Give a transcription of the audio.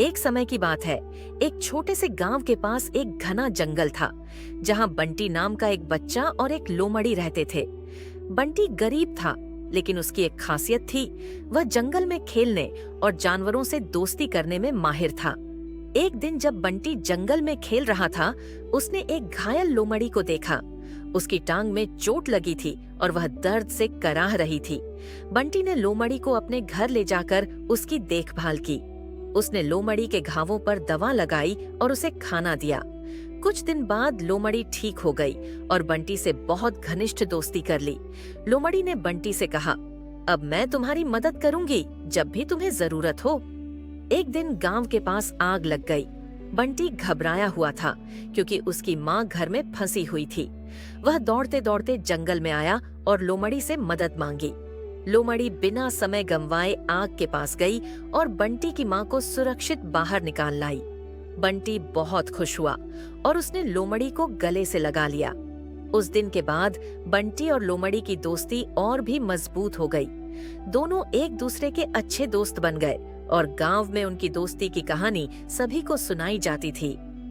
एक समय की बात है। एक छोटे से गांव के पास एक घना जंगल था, जहां बंटी नाम का एक बच्चा और एक लोमड़ी रहते थे। बंटी गरीब था, लेकिन उसकी एक खासियत थी। वह जंगल में खेलने और जानवरों से दोस्ती करने में माहिर था। एक दिन जब बंटी जंगल में खेल रहा था, उसने एक घायल लोमड़ी को देखा। उसकी टांग में चोट लगी थी और वह दर्द से कराह रही थी। बंटी ने लोमड़ी को अपने घर ले जाकर उसकी देखभाल की। उसने लोमड़ी के घावों पर दवा लगाई और उसे खाना दिया। कुछ दिन बाद लोमड़ी ठीक हो गई और बंटी से बहुत घनिष्ठ दोस्ती कर ली। लोमड़ी ने बंटी से कहा, अब मैं तुम्हारी मदद करूंगी जब भी तुम्हें जरूरत हो। एक दिन गांव के पास आग लग गई। बंटी घबराया हुआ था, क्योंकि उसकी माँ घर में फंसी हुई थी। वह दौड़ते दौड़ते जंगल में आया और लोमड़ी से मदद मांगी। लोमड़ी बिना समय गंवाए आग के पास गई और बंटी की माँ को सुरक्षित बाहर निकाल लाई। बंटी बहुत खुश हुआ और उसने लोमड़ी को गले से लगा लिया। उस दिन के बाद बंटी और लोमड़ी की दोस्ती और भी मजबूत हो गई। दोनों एक दूसरे के अच्छे दोस्त बन गए और गांव में उनकी दोस्ती की कहानी सभी को सुनाई जाती थी।